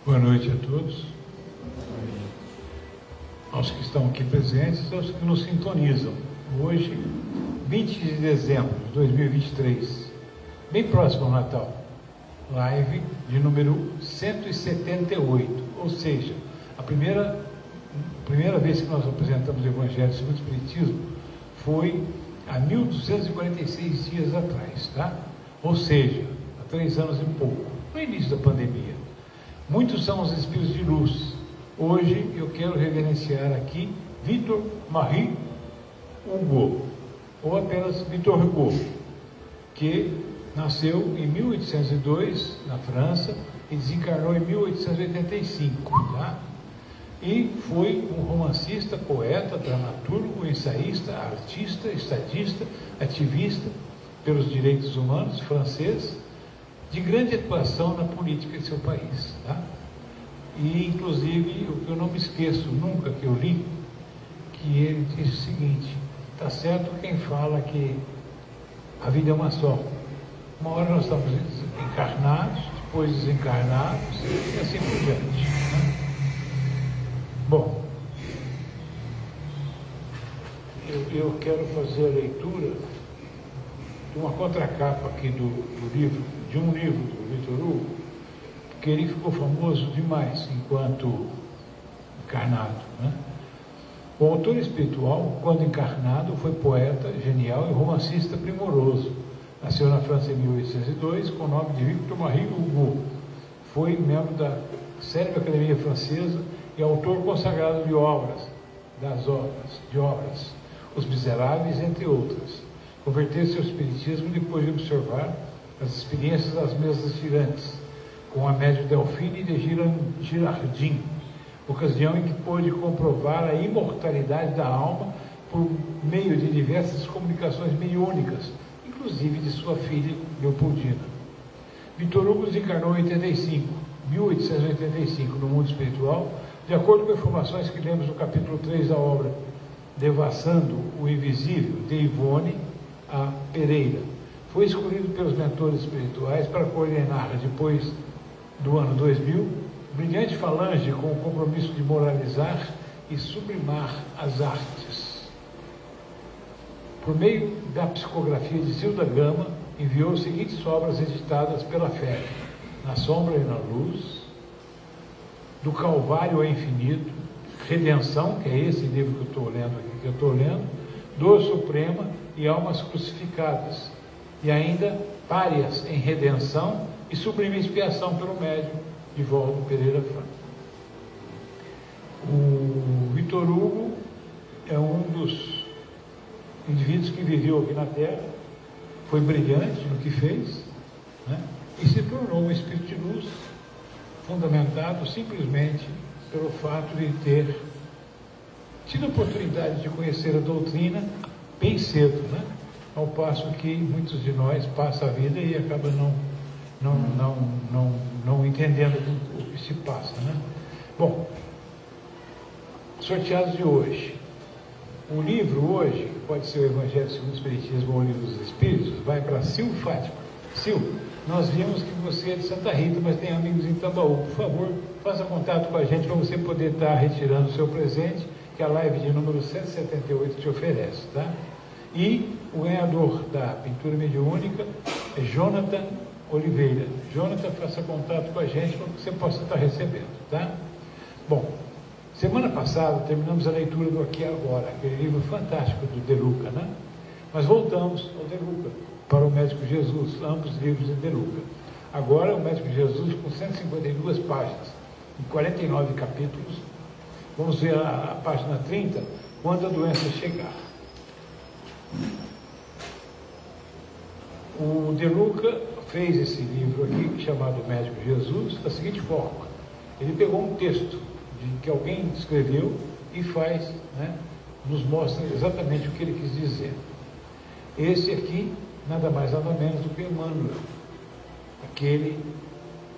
Boa noite a todos, aos que estão aqui presentes e aos que nos sintonizam. Hoje, 20 de dezembro de 2023, bem próximo ao Natal, live de número 178, ou seja, a primeira vez que nós apresentamos o Evangelho segundo o Espiritismo foi há 1246 dias atrás, tá? Ou seja, há 3 anos e pouco, no início da pandemia. Muitos são os espíritos de luz. Hoje eu quero reverenciar aqui Victor Marie Hugo, ou apenas Victor Hugo, que nasceu em 1802 na França e desencarnou em 1885, tá? E foi um romancista, poeta, dramaturgo, ensaísta, artista, estadista, ativista pelos direitos humanos francês, de grande atuação na política de seu país, tá? E inclusive o que eu não me esqueço nunca que eu li, que ele disse o seguinte: está certo quem fala que a vida é uma só. Uma hora nós estamos encarnados, depois desencarnados e assim por diante, né? Bom, eu quero fazer a leitura de uma contracapa aqui de um livro do Victor Hugo, porque ele ficou famoso demais enquanto encarnado, né? O autor espiritual, quando encarnado, foi poeta genial e romancista primoroso. Nasceu na França em 1802 com o nome de Victor Marie Hugo. Foi membro da célebre Academia Francesa e autor consagrado de obras, Os Miseráveis, entre outras. Converteu-se ao Espiritismo depois de observar as experiências das mesas girantes, com a médium Delphine de Girardin, ocasião em que pôde comprovar a imortalidade da alma por meio de diversas comunicações mediúnicas, inclusive de sua filha Leopoldina. Victor Hugo desencarnou em 1885, no mundo espiritual, de acordo com informações que lemos no capítulo 3 da obra Devassando o Invisível, de Ivone A. Pereira. Foi escolhido pelos mentores espirituais para coordenar, depois do ano 2000, brilhante falange com o compromisso de moralizar e sublimar as artes. Por meio da psicografia de Zilda Gama, enviou as seguintes obras editadas pela fé: Na Sombra e na Luz, Do Calvário ao Infinito, Redenção, que é esse livro que eu estou lendo, Dor Suprema e Almas Crucificadas, e ainda Párias em Redenção e Sublime Expiação pelo médium Divaldo Pereira Franco. O Victor Hugo é um dos indivíduos que viveu aqui na Terra, foi brilhante no que fez, né? E se tornou um espírito de luz, fundamentado simplesmente pelo fato de ter tido a oportunidade de conhecer a doutrina bem cedo, né? Ao passo que muitos de nós passam a vida e acabam não entendendo o que se passa, né? Bom, sorteados de hoje. O livro hoje, pode ser o Evangelho segundo o Espiritismo ou o Livro dos Espíritos, vai para Sil Fátima. Sil, nós vimos que você é de Santa Rita, mas tem amigos em Tambaú. Por favor, faça contato com a gente para você poder estar retirando o seu presente, que a live de número 178 te oferece, tá? E o ganhador da pintura mediúnica é Jonathan Oliveira. Jonathan, faça contato com a gente para que você possa estar recebendo, tá? Bom, semana passada terminamos a leitura do Aqui e Agora, aquele livro fantástico do De Luca, né? Mas voltamos ao De Luca, para o Médico Jesus, ambos livros de De Luca. Agora o Médico Jesus com 152 páginas, em 49 capítulos. Vamos ver a página 30, quando a doença chegar. O De Luca fez esse livro aqui, chamado Médico Jesus, da seguinte forma: ele pegou um texto que alguém escreveu e faz, né, nos mostra exatamente o que ele quis dizer. Esse aqui, nada mais nada menos do que Emmanuel, aquele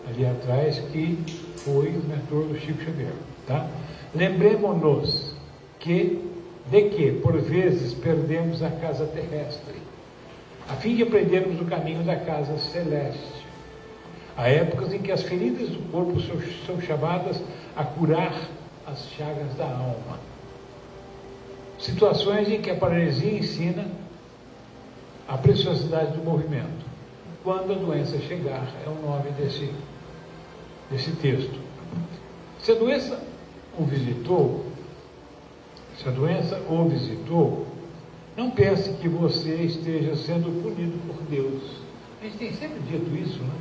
ali atrás que foi o mentor do Chico Xavier, tá? Lembremos-nos de que, por vezes, perdemos a casa terrestre, a fim de aprendermos o caminho da casa celeste. Há épocas em que as feridas do corpo são chamadas a curar as chagas da alma. Situações em que a paralisia ensina a preciosidade do movimento. Quando a doença chegar, é o nome desse texto. Se a doença o visitou, não pense que você esteja sendo punido por Deus. A gente tem sempre dito isso, né?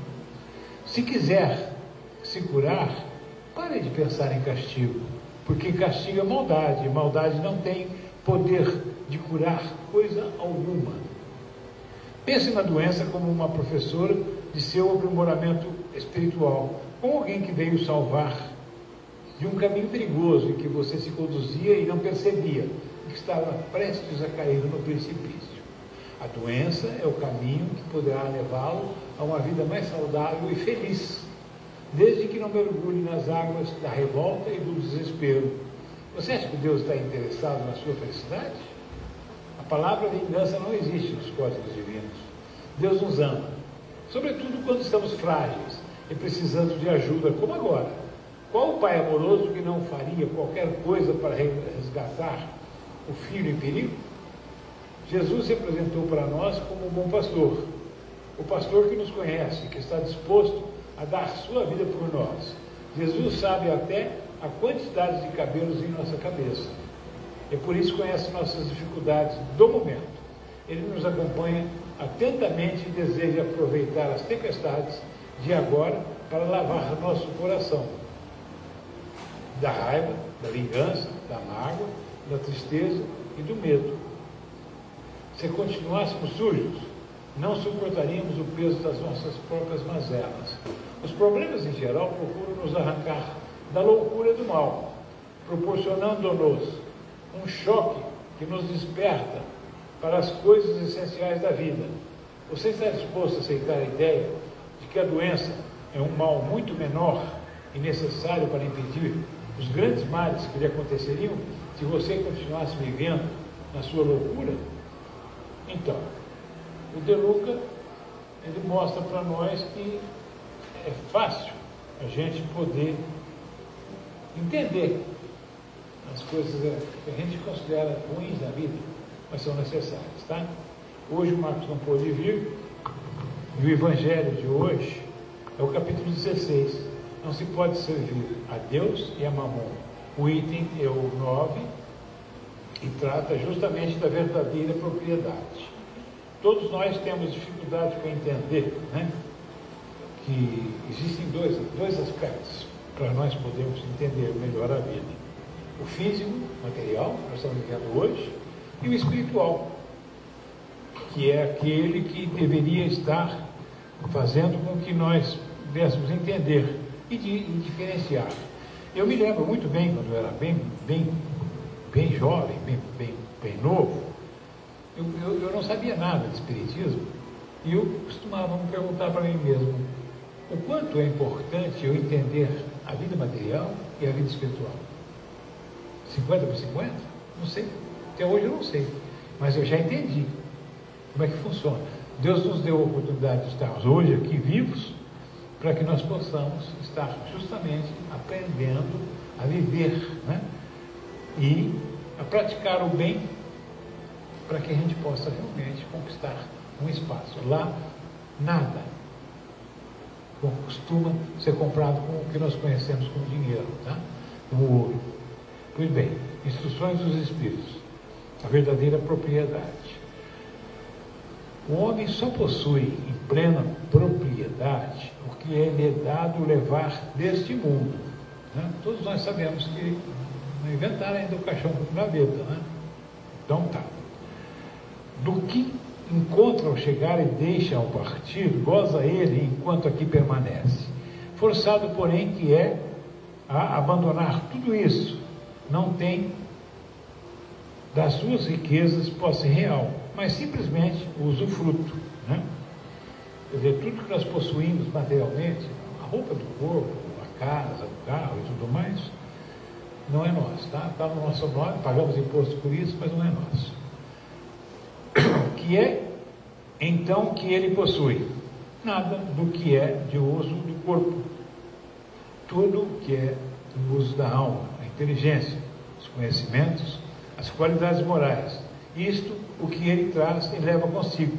Se quiser se curar, pare de pensar em castigo, porque castigo é maldade, e maldade não tem poder de curar coisa alguma. Pense na doença como uma professora de seu aprimoramento espiritual, como alguém que veio salvar de um caminho perigoso em que você se conduzia e não percebia que estava prestes a cair no precipício. A doença é o caminho que poderá levá-lo a uma vida mais saudável e feliz, desde que não mergulhe nas águas da revolta e do desespero. Você acha que Deus está interessado na sua felicidade? A palavra vingança não existe nos códigos divinos. Deus nos ama, sobretudo quando estamos frágeis e precisando de ajuda, como agora. Qual o pai amoroso que não faria qualquer coisa para resgatar o filho em perigo? Jesus se apresentou para nós como um bom pastor, o pastor que nos conhece, que está disposto a dar sua vida por nós. Jesus sabe até a quantidade de cabelos em nossa cabeça, e por isso conhece nossas dificuldades do momento. Ele nos acompanha atentamente e deseja aproveitar as tempestades de agora para lavar nosso coração da raiva, da vingança, da mágoa, da tristeza e do medo. Se continuássemos sujos, não suportaríamos o peso das nossas próprias mazelas. Os problemas, em geral, procuram nos arrancar da loucura do mal, proporcionando-nos um choque que nos desperta para as coisas essenciais da vida. Você está disposto a aceitar a ideia de que a doença é um mal muito menor e necessário para impedir os grandes males que lhe aconteceriam se você continuasse vivendo na sua loucura? Então, o De Luca, ele mostra para nós que é fácil a gente poder entender as coisas que a gente considera ruins na vida, mas são necessárias, tá? Hoje o Marcos não pôde vir, e o Evangelho de hoje é o capítulo 16. Não se pode servir a Deus e a Mamon. O item é o 9 e trata justamente da verdadeira propriedade. Todos nós temos dificuldade para entender, né, que existem dois aspectos para nós podermos entender melhor a vida. O físico, material, que nós estamos vivendo hoje, e o espiritual, que é aquele que deveria estar fazendo com que nós pudéssemos entender e diferenciar. Eu me lembro muito bem, quando eu era bem jovem, bem novo, eu não sabia nada de espiritismo, e eu costumava me perguntar para mim mesmo, o quanto é importante eu entender a vida material e a vida espiritual? 50/50? Não sei. Até hoje eu não sei. Mas eu já entendi como é que funciona. Deus nos deu a oportunidade de estarmos hoje aqui vivos para que nós possamos estar justamente aprendendo a viver, né? E a praticar o bem para que a gente possa realmente conquistar um espaço. Lá, nada costuma ser comprado com o que nós conhecemos como dinheiro, tá? Como ouro. Pois bem, instruções dos Espíritos, a verdadeira propriedade. O homem só possui em plena propriedade o que lhe é dado levar deste mundo, né? Todos nós sabemos que não inventaram ainda o caixão com gaveta, né? Então tá. Do que encontra ao chegar e deixa ao partir, goza ele enquanto aqui permanece. Forçado, porém, que é a abandonar tudo isso, não tem das suas riquezas posse real, mas simplesmente o usufruto, né? Quer dizer, tudo que nós possuímos materialmente, a roupa do corpo, a casa, o carro e tudo mais, não é nosso, tá? Está no nosso nome, pagamos imposto por isso, mas não é nosso. Que é, então, que ele possui. nada do que é de uso do corpo. Tudo que é do uso da alma, a inteligência, os conhecimentos, as qualidades morais. Isto, o que ele traz e leva consigo.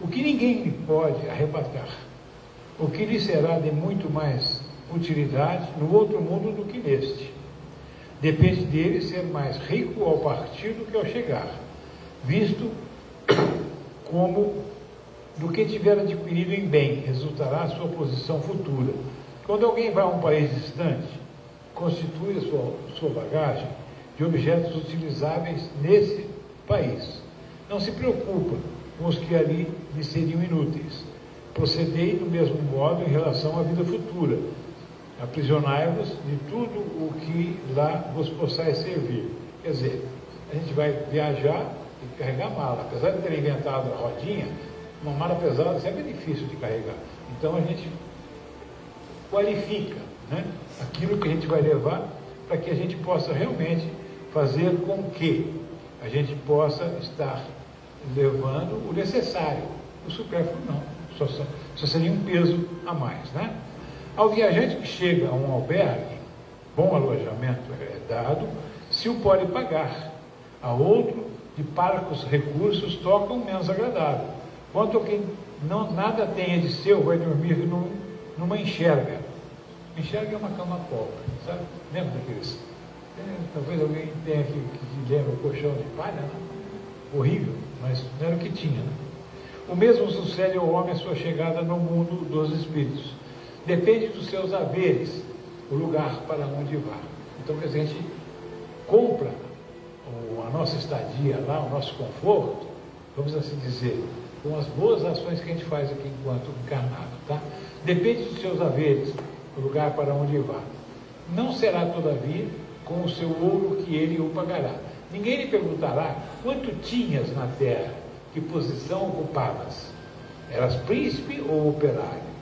O que ninguém lhe pode arrebatar. O que lhe será de muito mais utilidade no outro mundo do que neste. Depende dele ser mais rico ao partir do que ao chegar, visto como do que tiver adquirido em bem resultará a sua posição futura. Quando alguém vai a um país distante, constitui a sua bagagem de objetos utilizáveis nesse país. Não se preocupa com os que ali lhe seriam inúteis. Procedei do mesmo modo em relação à vida futura. Aprisionai-vos de tudo o que lá vos possais servir. Quer dizer, a gente vai viajar e carregar mala. Apesar de ter inventado a rodinha, uma mala pesada sempre é difícil de carregar. Então a gente qualifica, né, aquilo que a gente vai levar para que a gente possa realmente fazer com que a gente possa estar levando o necessário. O supérfluo não, só seria um peso a mais, né? Ao viajante que chega a um albergue, bom alojamento é dado, se o pode pagar. A outro, de parcos recursos, tocam menos agradável. Quanto a quem nada tenha de seu, vai dormir numa enxerga. Enxerga é uma cama pobre, sabe? Lembra daqueles? Talvez alguém tenha que lembra o colchão de palha, né? Horrível, mas não era o que tinha, né? O mesmo sucede ao homem a sua chegada no mundo dos espíritos. Depende dos seus haveres, o lugar para onde vá. Então, a gente compra a nossa estadia lá, o nosso conforto, vamos assim dizer, com as boas ações que a gente faz aqui enquanto encarnado, tá? Depende dos seus haveres, o lugar para onde vá. Não será, todavia, com o seu ouro que ele o pagará. Ninguém lhe perguntará quanto tinhas na terra, que posição ocupavas. Eras príncipe ou operário?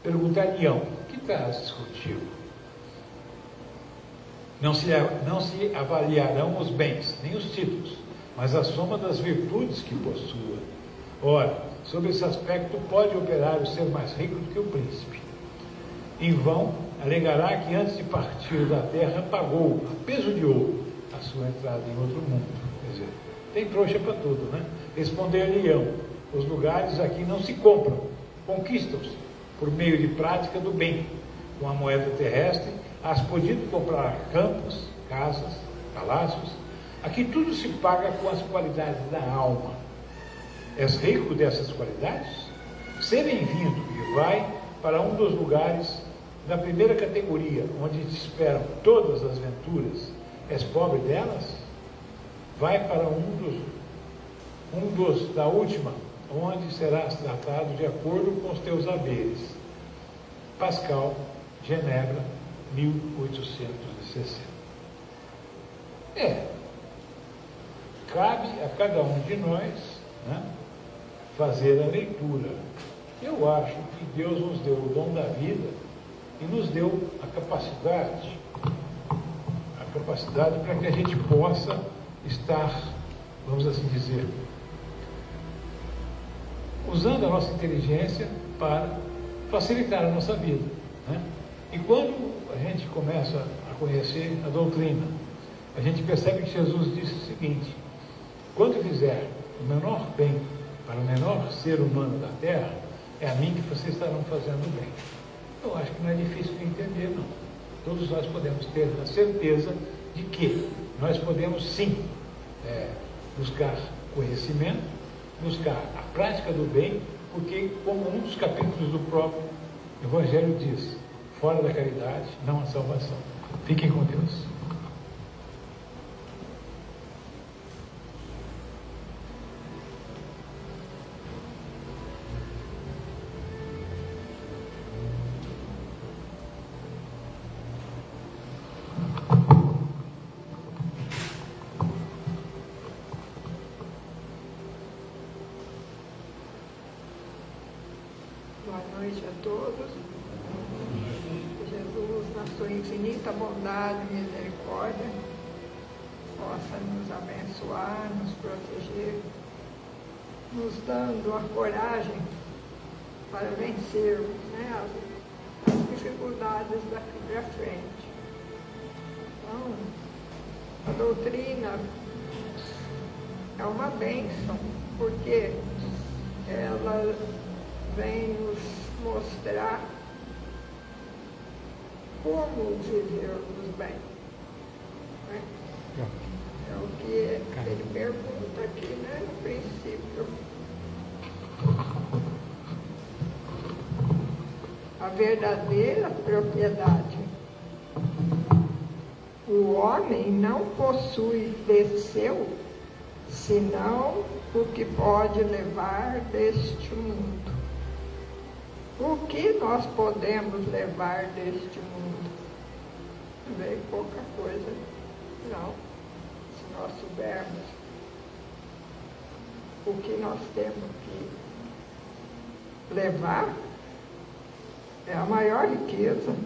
Perguntar-lhe-ão, que trazes contigo? Não se avaliarão os bens, nem os títulos, mas a soma das virtudes que possua. Ora, sob esse aspecto, pode o operário ser mais rico do que o príncipe. Em vão, alegará que antes de partir da terra, pagou a peso de ouro a sua entrada em outro mundo. Quer dizer, tem trouxa para tudo, né? Responder-lhe-ão, os lugares aqui não se compram, conquistam-se por meio de prática do bem. Com a moeda terrestre, has podido comprar campos, casas, palácios. Aqui tudo se paga com as qualidades da alma. És rico dessas qualidades? Sê bem-vindo e vai para um dos lugares da primeira categoria, onde te esperam todas as venturas. És pobre delas? Vai para um dos da última, onde serás tratado de acordo com os teus haveres. Pascal, Genebra, 1860. Cabe a cada um de nós, né, fazer a leitura. Eu acho que Deus nos deu o dom da vida e nos deu a capacidade para que a gente possa estar, vamos assim dizer, usando a nossa inteligência para facilitar a nossa vida, né? E quando a gente começa a conhecer a doutrina, a gente percebe que Jesus disse o seguinte: quando fizer o menor bem para o menor ser humano da terra, é a mim que vocês estarão fazendo bem. Eu acho que não é difícil de entender, não. Todos nós podemos ter a certeza de que nós podemos sim buscar conhecimento, buscar a prática do bem, porque, como um dos capítulos do próprio Evangelho diz, fora da caridade não há salvação. Fiquem com Deus. Boa noite a todos. Jesus, na sua infinita bondade e misericórdia, possa nos abençoar, nos proteger, nos dando a coragem para vencermos, né, as dificuldades daqui para frente. Então, a doutrina é uma bênção, porque ela vem nos mostrar como vivermos bem. Né? É o que ele pergunta aqui, né, no princípio. A verdadeira propriedade. O homem não possui de seu, senão o que pode levar deste mundo. O que nós podemos levar deste mundo? Bem pouca coisa, não. Se nós soubermos o que nós temos que levar, é a maior riqueza.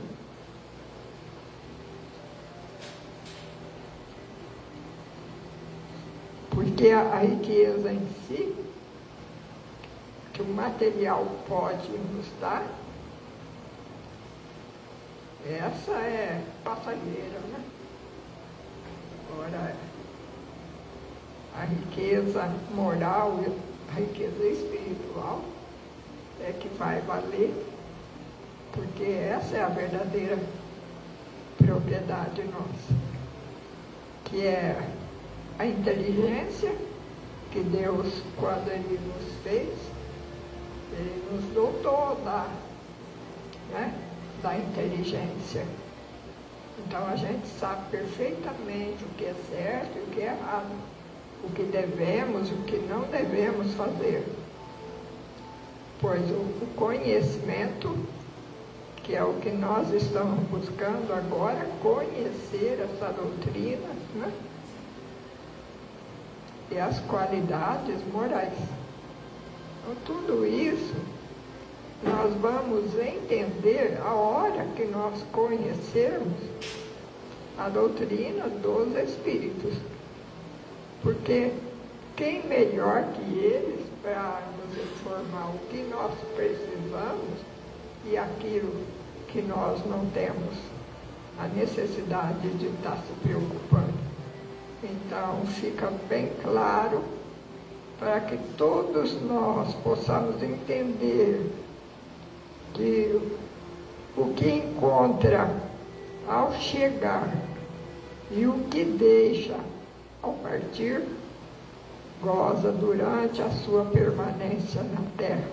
Porque a riqueza em si, que o material pode nos dar, essa é passageira, né? Agora, a riqueza moral, a riqueza espiritual é que vai valer, porque essa é a verdadeira propriedade nossa, que é a inteligência que Deus, quando Ele nos fez, Ele nos dotou da inteligência. Então a gente sabe perfeitamente o que é certo e o que é errado, o que devemos e o que não devemos fazer. Pois o conhecimento, que é o que nós estamos buscando agora, conhecer essa doutrina, né? E as qualidades morais. Então, tudo isso nós vamos entender a hora que nós conhecermos a doutrina dos Espíritos. Porque quem melhor que eles para nos informar o que nós precisamos e aquilo que nós não temos a necessidade de estar se preocupando. Então, fica bem claro para que todos nós possamos entender que o que encontra ao chegar e o que deixa ao partir, goza durante a sua permanência na terra.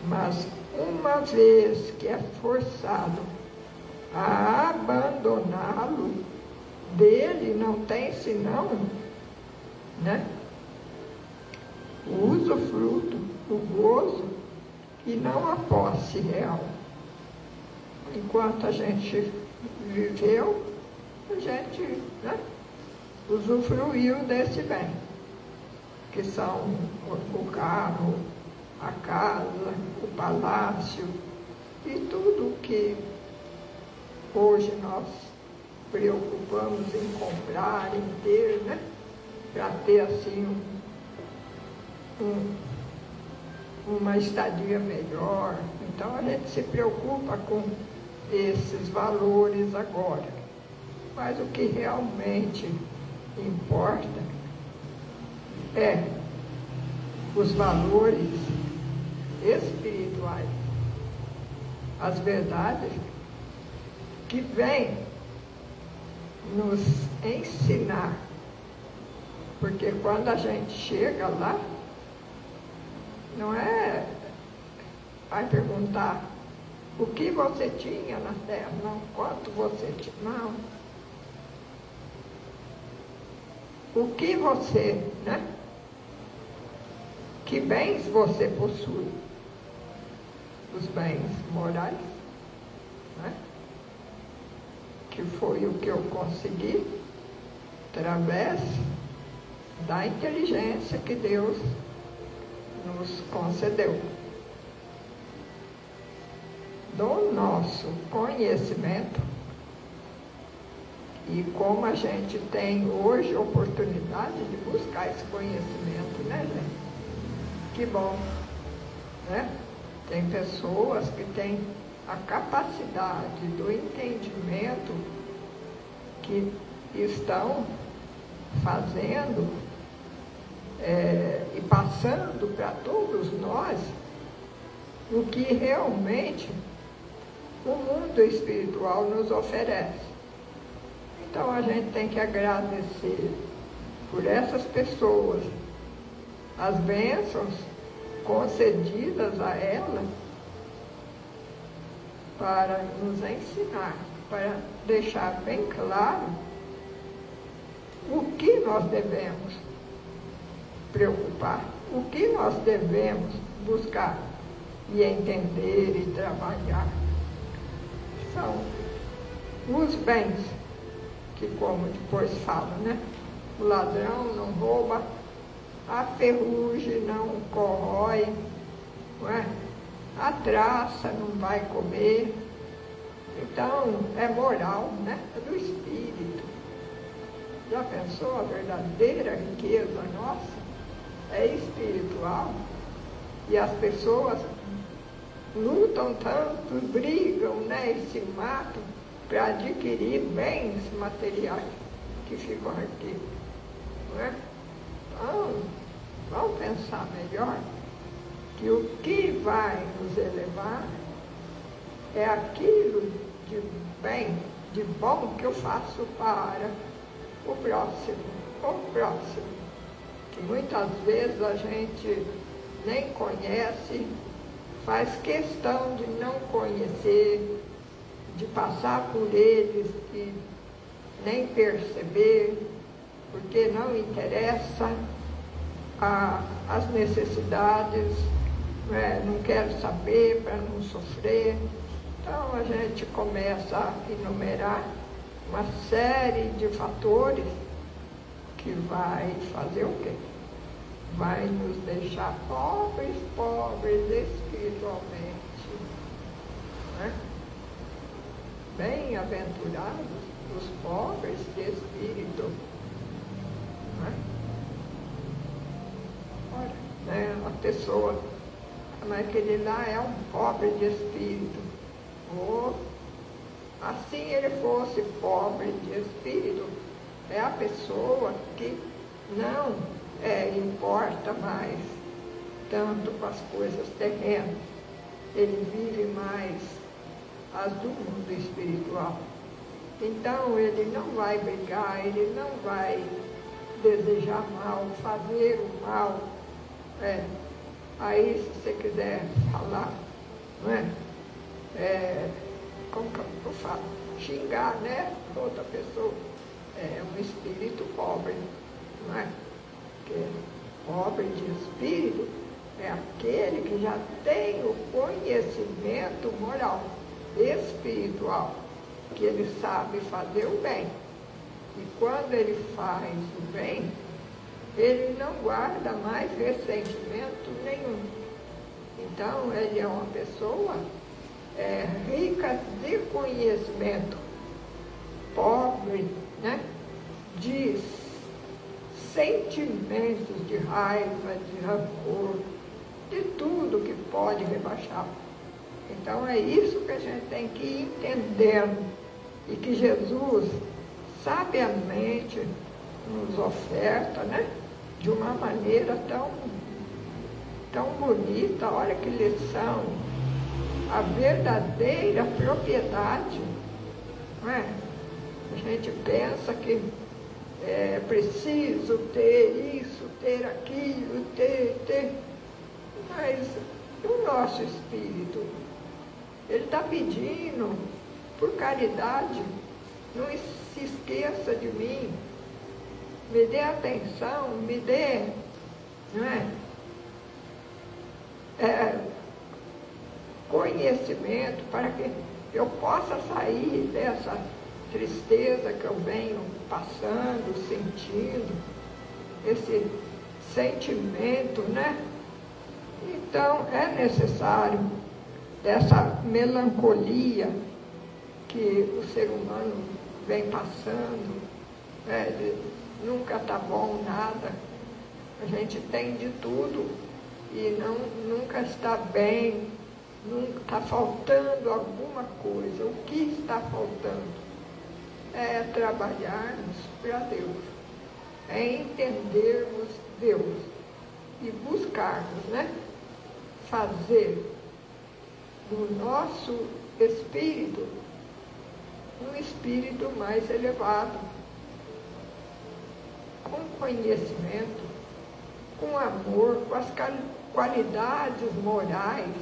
Mas uma vez que é forçado a abandoná-lo, dele não tem senão, né, o usufruto, o gozo e não a posse real. Enquanto a gente viveu, a gente, né, usufruiu desse bem, que são o carro, a casa, o palácio e tudo que hoje nós preocupamos em comprar, em ter, né? Para ter assim uma estadia melhor. Então a gente se preocupa com esses valores agora. Mas o que realmente importa é os valores espirituais, as verdades que vêm nos ensinar, porque quando a gente chega lá, não é vai perguntar o que você tinha na terra, não, quanto você tinha, não. O que você, né? Que bens você possui? Os bens morais, né? Que foi o que eu consegui através da inteligência que Deus nos concedeu. Do nosso conhecimento, e como a gente tem hoje a oportunidade de buscar esse conhecimento, né, gente? Que bom, né? Tem pessoas que têm a capacidade do entendimento, que estão fazendo e passando para todos nós o que realmente o mundo espiritual nos oferece. Então a gente tem que agradecer por essas pessoas, as bênçãos concedidas a elas para nos ensinar, para deixar bem claro o que nós devemos preocupar, o que nós devemos buscar e entender e trabalhar. São os bens que, como depois fala, né? O ladrão não rouba, a ferrugem não corrói, não é? A traça não vai comer. Então, é moral, né? É do espírito. Já pensou? A verdadeira riqueza nossa é espiritual. E as pessoas lutam tanto, brigam, né? E se matam para adquirir bens materiais que ficam aqui. Não é? Então, vamos pensar melhor que o que vai nos elevar é aquilo de bem, de bom que eu faço para o próximo, que muitas vezes a gente nem conhece, faz questão de não conhecer, de passar por eles e nem perceber, porque não interessa as necessidades, né? Não quero saber para não sofrer. Então a gente começa a enumerar uma série de fatores que vai fazer o quê? Vai nos deixar pobres espiritualmente. Né? Bem-aventurados os pobres de espírito. Né? Ora, né? A pessoa, mas aquele lá é um pobre de espírito. Ou, assim ele fosse pobre de espírito, é a pessoa que não importa mais tanto com as coisas terrenas. Ele vive mais as do mundo espiritual. Então ele não vai brigar, ele não vai desejar mal, fazer o mal. Aí, se você quiser falar, não é? Como que eu falo? Xingar, né? Outra pessoa. É um espírito pobre, não é? Porque pobre de espírito é aquele que já tem o conhecimento moral, espiritual, que ele sabe fazer o bem. E quando ele faz o bem, ele não guarda mais ressentimento nenhum. Então, ele é uma pessoa rica de conhecimento, pobre, né? De sentimentos de raiva, de rancor, de tudo que pode rebaixar. Então é isso que a gente tem que ir entendendo e que Jesus sabiamente nos oferta, né? De uma maneira tão bonita. Olha que lição, a verdadeira propriedade, não é? A gente pensa que é preciso ter isso, ter aquilo, ter, mas o nosso espírito, ele está pedindo por caridade, não se esqueça de mim, me dê atenção, me dê, não é? Conhecimento para que eu possa sair dessa tristeza que eu venho passando, sentindo, esse sentimento, né? Então é necessário essa melancolia que o ser humano vem passando, nunca está bom nada, a gente tem de tudo e nunca está bem, não está faltando alguma coisa. O que está faltando? É trabalharmos para Deus, é entendermos Deus e buscarmos, né? Fazer do nosso espírito um espírito mais elevado, com conhecimento, com amor, com as qualidades morais,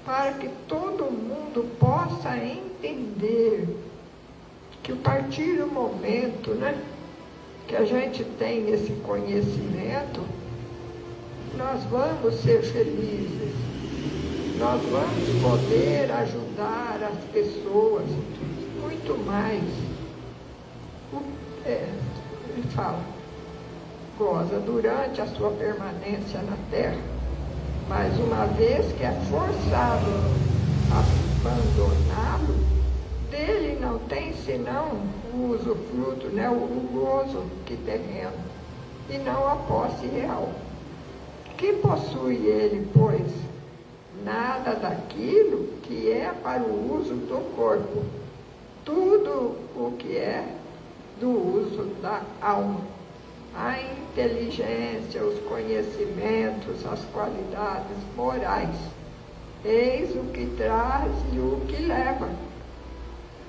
para que todo mundo possa entender que a partir do momento, né, que a gente tem esse conhecimento, nós vamos ser felizes, nós vamos poder ajudar as pessoas muito mais. Ele fala, goza durante a sua permanência na terra, mas uma vez que é forçado a abandoná-lo, dele não tem senão o usufruto, né, o gozo que terreno, e não a posse real. Que possui ele, pois, nada daquilo que é para o uso do corpo, tudo o que é do uso da alma, a inteligência, os conhecimentos, as qualidades morais. Eis o que traz e o que leva.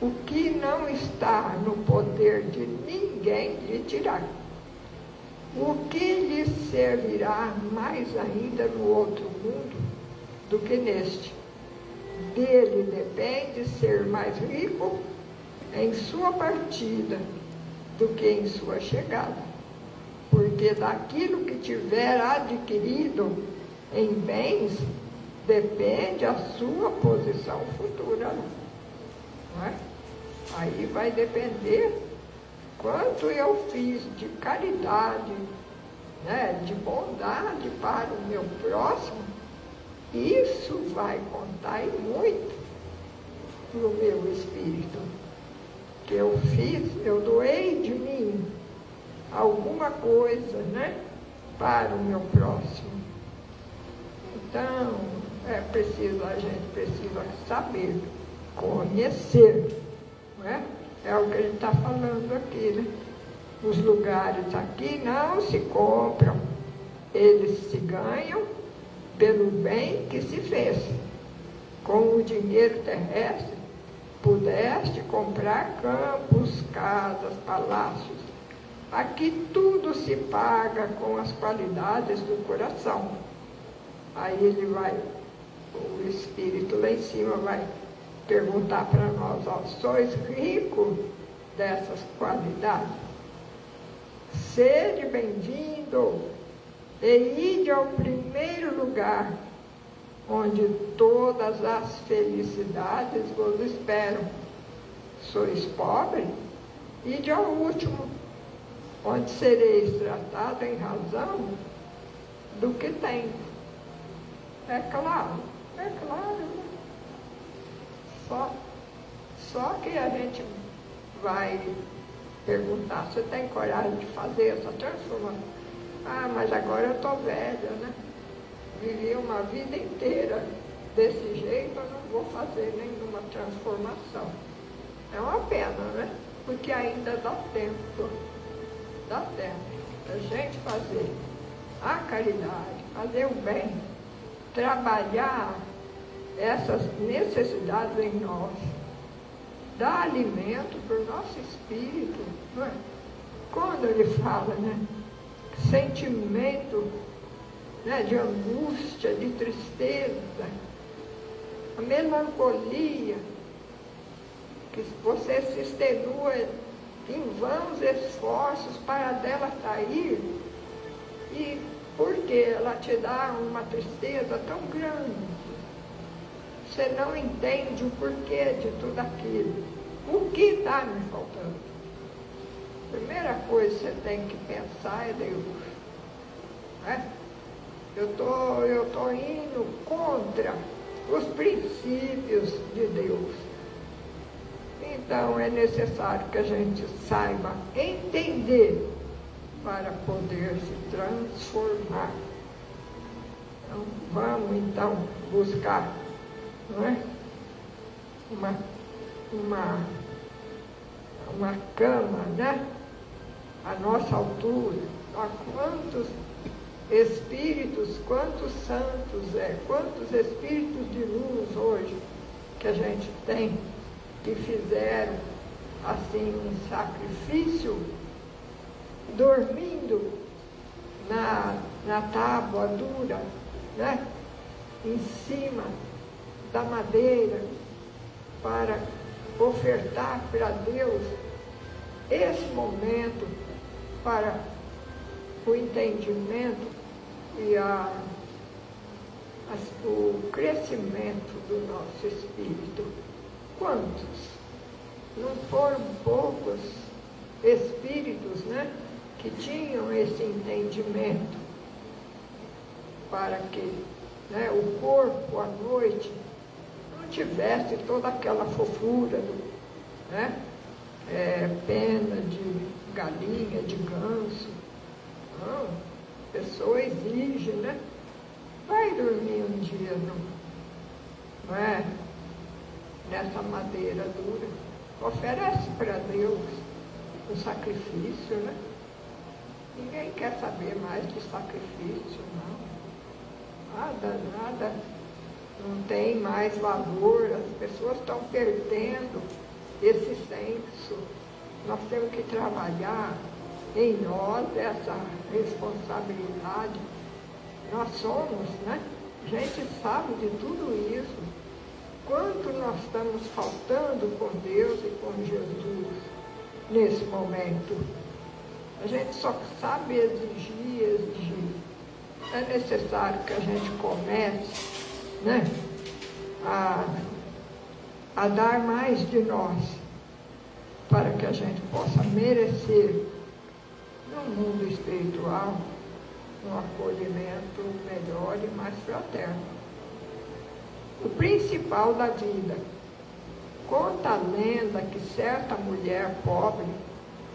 O que não está no poder de ninguém lhe tirar. O que lhe servirá mais ainda no outro mundo do que neste? Dele depende ser mais rico em sua partida do que em sua chegada, porque daquilo que tiver adquirido em bens depende a sua posição futura, não é? Aí vai depender quanto eu fiz de caridade, né, de bondade para o meu próximo. Isso vai contar e muito para o meu espírito. Que eu fiz, eu doei de mim alguma coisa, né, para o meu próximo. Então, a gente precisa saber, conhecer, não é? É o que ele está falando aqui, né? Os lugares aqui não se compram, eles se ganham pelo bem que se fez. Com o dinheiro terrestre, pudeste comprar campos, casas, palácios. Aqui tudo se paga com as qualidades do coração. Aí ele vai, o Espírito lá em cima vai perguntar para nós, ó, sois ricos dessas qualidades? Sede bem-vindo e ide ao primeiro lugar, onde todas as felicidades vos esperam. Sois pobre? Ide ao último, onde sereis tratado em razão do que tem. É claro, né? Só que a gente vai perguntar, você tem coragem de fazer essa transformação? Ah, mas agora eu estou velha, né? Vivi uma vida inteira desse jeito, eu não vou fazer nenhuma transformação. É uma pena, né? Porque ainda dá tempo a gente fazer a caridade, fazer o bem, trabalhar essas necessidades em nós, dar alimento para o nosso espírito, não é? Quando ele fala, né, sentimento, né, de angústia, de tristeza, a melancolia, que você se extenua em vãos esforços para dela sair, e porque ela te dá uma tristeza tão grande, você não entende o porquê de tudo aquilo. O que está me faltando? A primeira coisa que você tem que pensar é Deus. Né? Eu tô indo contra os princípios de Deus. Então é necessário que a gente saiba entender para poder se transformar. Então, vamos então buscar não é? Uma cama, né? A nossa altura. A quantos espíritos, quantos santos, quantos espíritos de luz hoje que a gente tem que fizeram assim um sacrifício, dormindo na tábua dura, né? Em cima da madeira, para ofertar para Deus esse momento para o entendimento e o crescimento do nosso espírito. Quantos? Não foram poucos espíritos, né, que tinham esse entendimento para que, né, o corpo à noite não tivesse toda aquela fofura, né, pena de galinha, de ganso. Não, a pessoa exige, né? Vai dormir um dia, não é? Nessa madeira dura. Oferece para Deus o sacrifício, né? Ninguém quer saber mais de sacrifício, não. Nada não tem mais valor. As pessoas estão perdendo esse senso. Nós temos que trabalhar em nós essa responsabilidade. Nós somos, né? A gente sabe de tudo isso. Quanto nós estamos faltando com Deus e com Jesus nesse momento. A gente só sabe exigir. É necessário que a gente comece, né, a dar mais de nós, para que a gente possa merecer, no mundo espiritual, um acolhimento melhor e mais fraterno. O principal da vida. Conta a lenda que certa mulher pobre,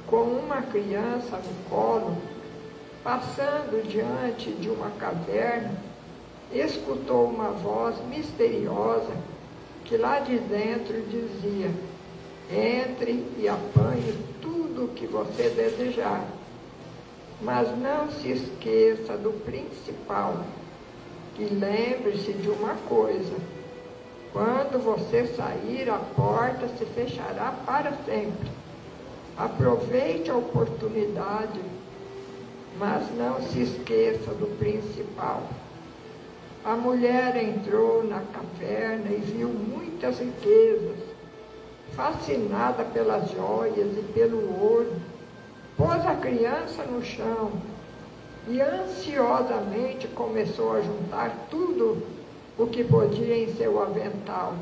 com uma criança no colo, passando diante de uma caverna, escutou uma voz misteriosa que lá de dentro dizia: entre e apanhe tudo o que você desejar, mas não se esqueça do principal, e lembre-se de uma coisa: quando você sair, a porta se fechará para sempre. Aproveite a oportunidade, mas não se esqueça do principal. A mulher entrou na caverna e viu muitas riquezas. Fascinada pelas joias e pelo ouro, pôs a criança no chão e ansiosamente começou a juntar tudo o que podia em seu avental.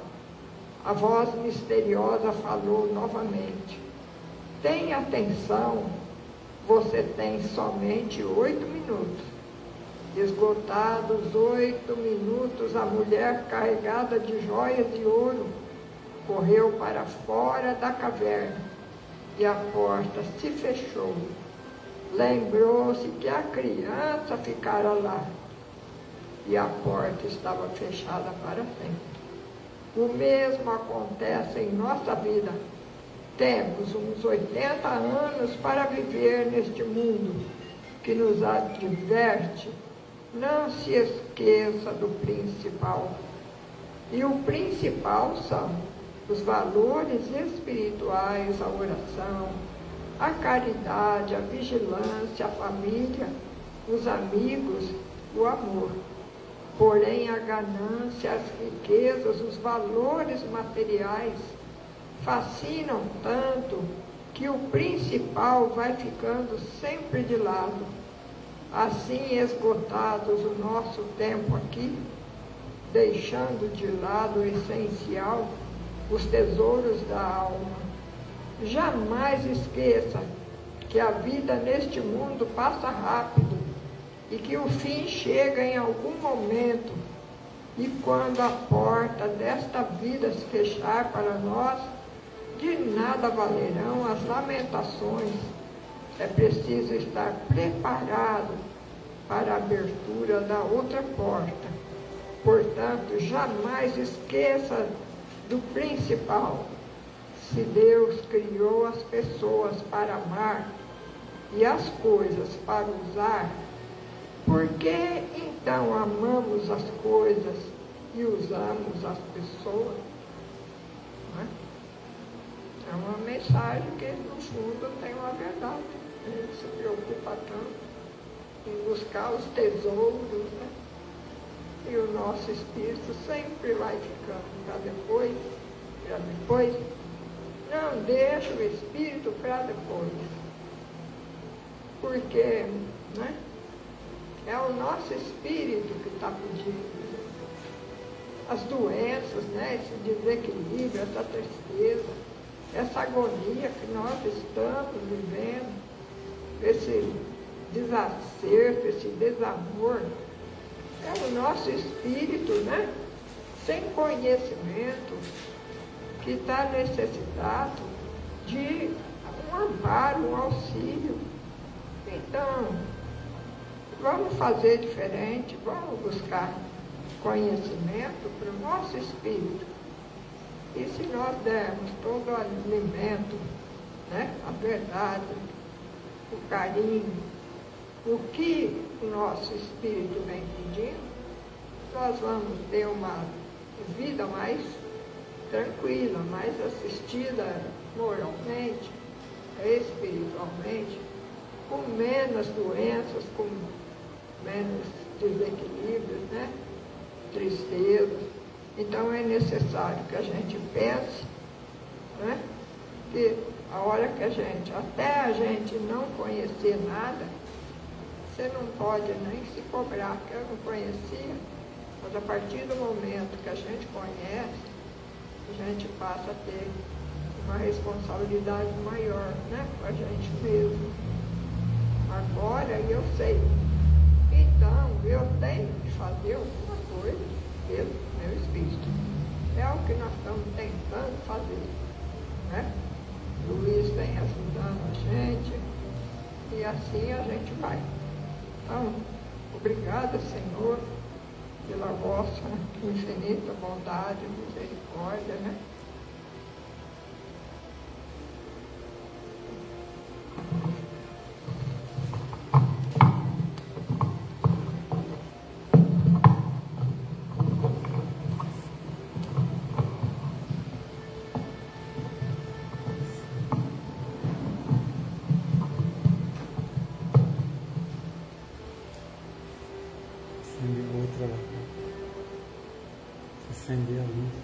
A voz misteriosa falou novamente: tenha atenção, você tem somente 8 minutos. Esgotados 8 minutos, a mulher, carregada de joias de ouro, correu para fora da caverna e a porta se fechou. Lembrou-se que a criança ficara lá e a porta estava fechada para sempre. O mesmo acontece em nossa vida. Temos uns 80 anos para viver neste mundo que nos adverte: não se esqueça do principal. E o principal são os valores espirituais, a oração, a caridade, a vigilância, a família, os amigos, o amor. Porém, a ganância, as riquezas, os valores materiais fascinam tanto que o principal vai ficando sempre de lado. Assim, esgotados o nosso tempo aqui, deixando de lado o essencial, os tesouros da alma. Jamais esqueça que a vida neste mundo passa rápido e que o fim chega em algum momento. E quando a porta desta vida se fechar para nós, de nada valerão as lamentações. É preciso estar preparado para a abertura da outra porta. Portanto, jamais esqueça do principal. Se Deus criou as pessoas para amar e as coisas para usar, por que então amamos as coisas e usamos as pessoas? Não é? É uma mensagem que, no fundo, tem uma verdade. A gente se preocupa tanto em buscar os tesouros, né? E o nosso espírito sempre vai ficando para depois, para depois. Não deixa o espírito para depois. Porque, né? É o nosso espírito que está pedindo. As doenças, né? Esse desequilíbrio, essa tristeza, essa agonia que nós estamos vivendo, esse desacerto, esse desamor, é o nosso espírito, né? Sem conhecimento, que está necessitado de um amparo, um auxílio. Então, vamos fazer diferente, vamos buscar conhecimento para o nosso espírito. E se nós dermos todo o alimento, né, a verdade, o carinho, o que o nosso espírito vem pedindo, nós vamos ter uma vida mais tranquila, mais assistida moralmente, espiritualmente, com menos doenças, com menos desequilíbrios, né? Tristezas. Então é necessário que a gente pense, né? Que a hora que até a gente não conhecer nada, você não pode nem se cobrar, que eu não conhecia, mas a partir do momento que a gente conhece, a gente passa a ter uma responsabilidade maior, né, com a gente mesmo. Agora eu sei. Então, eu tenho que fazer alguma coisa pelo meu espírito. É o que nós estamos tentando fazer, né? Luiz vem ajudando a gente e assim a gente vai. Então, obrigada, Senhor, pela vossa infinita bondade e misericórdia, né? Acender a luz.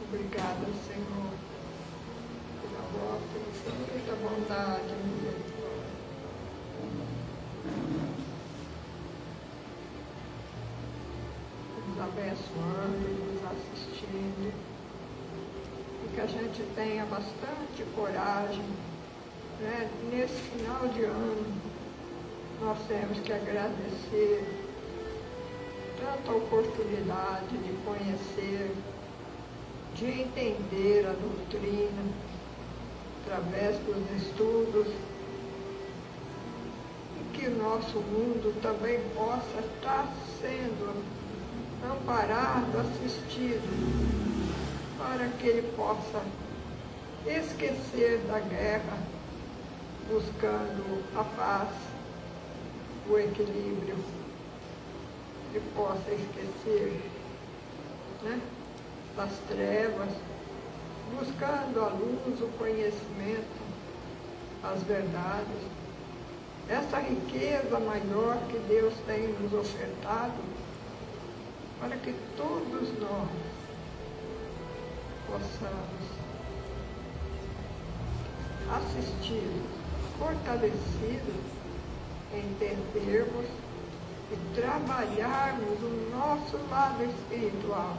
Obrigada, Senhor, pela vossa infinita bondade e misericórdia. Nos abençoando, nos assistindo, e que a gente tenha bastante coragem, né? Nesse final de ano, nós temos que agradecer tanta oportunidade de conhecer, de entender a doutrina através dos estudos, e que o nosso mundo também possa estar sendo amparado, assistido, para que ele possa esquecer da guerra, buscando a paz, o equilíbrio, e possa esquecer, né, das trevas, buscando a luz, o conhecimento, as verdades, essa riqueza maior que Deus tem nos ofertado, para que todos nós possamos assistir, fortalecidos, entendermos e trabalharmos o nosso lado espiritual,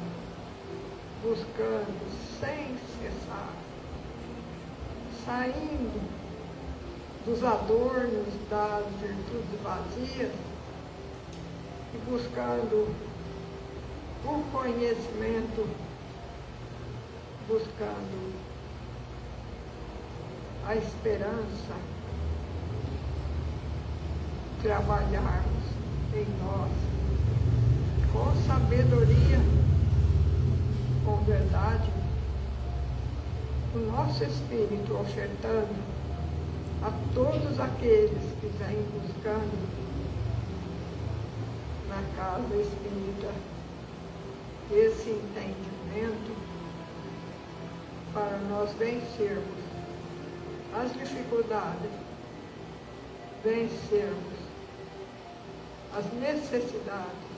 buscando sem cessar, saindo dos adornos das virtudes vazias e buscando o conhecimento, buscando a esperança, trabalharmos em nós com sabedoria, com verdade, o nosso espírito ofertando a todos aqueles que vêm buscando na casa espírita esse entendimento para nós vencermos as dificuldades, vencermos as necessidades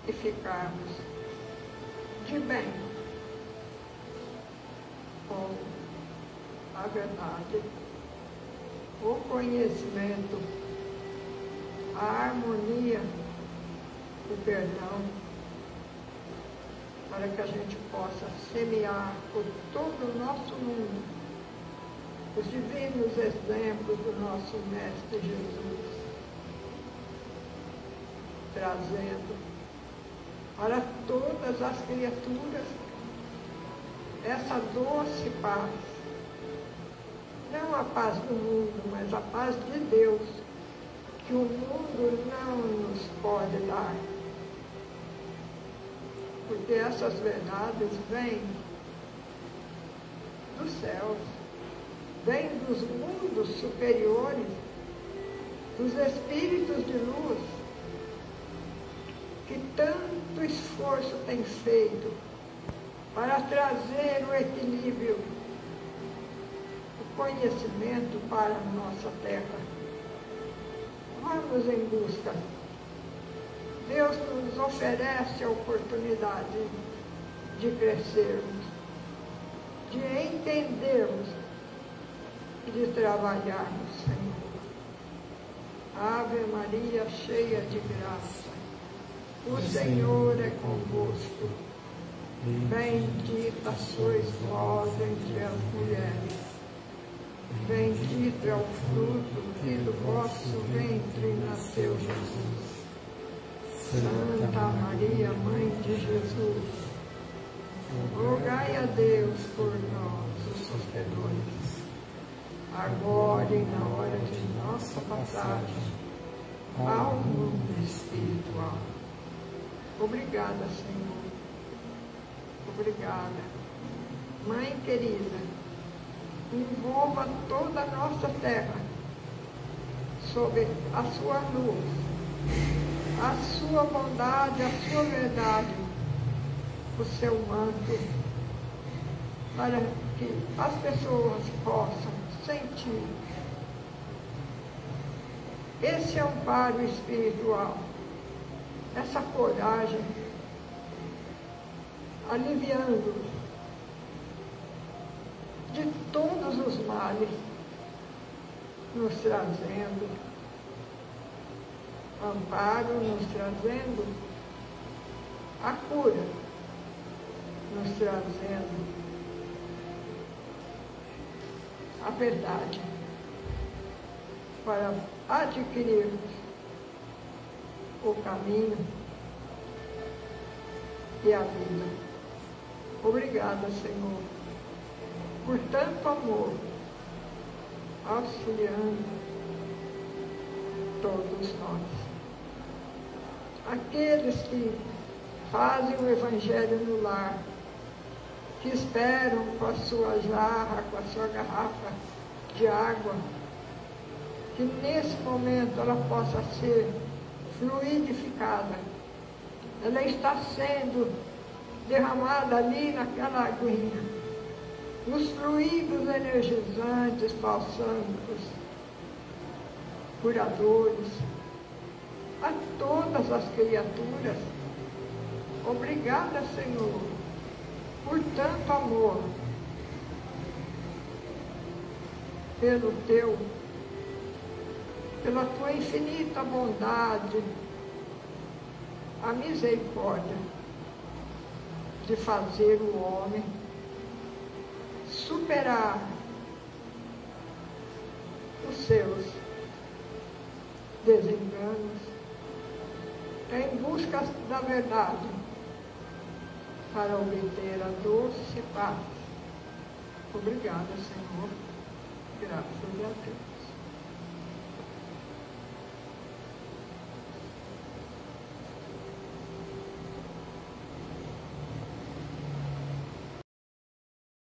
e ficarmos de bem com a verdade, o conhecimento, a harmonia, o perdão, para que a gente possa semear por todo o nosso mundo os divinos exemplos do nosso Mestre Jesus, trazendo para todas as criaturas essa doce paz, não a paz do mundo, mas a paz de Deus, que o mundo não nos pode dar. Porque essas verdades vêm dos céus, vêm dos mundos superiores, dos espíritos de luz, que tanto esforço têm feito para trazer o equilíbrio, o conhecimento para a nossa terra. Vamos em busca. Deus nos oferece a oportunidade de crescermos, de entendermos e de trabalharmos, Senhor. Ave Maria, cheia de graça, o Senhor é convosco. Bendita sois vós entre as mulheres. Bendito é o fruto que do vosso ventre nasceu Jesus. Santa Maria, Mãe de Jesus, rogai a Deus por nós, os sofredores, agora e na hora de nossa passagem ao mundo espiritual. Obrigada, Senhor. Obrigada. Mãe querida, envolva toda a nossa terra sob a sua luz, a sua bondade, a sua verdade, o seu manto, para que as pessoas possam sentir esse amparo espiritual, essa coragem, aliviando de todos os males, nos trazendo amparo, nos trazendo a cura, nos trazendo a verdade, para adquirirmos o caminho e a vida. Obrigada, Senhor, por tanto amor, auxiliando todos nós. Aqueles que fazem o Evangelho no lar, que esperam com a sua jarra, com a sua garrafa de água, que nesse momento ela possa ser fluidificada. Ela está sendo derramada ali naquela aguinha. Os fluidos energizantes, balsâmicos, curadores, a todas as criaturas. Obrigada, Senhor, por tanto amor, pela tua infinita bondade, a misericórdia de fazer o homem superar os seus desenganos, em busca da verdade, para obter a doce paz. Obrigada, Senhor. Graças a Deus.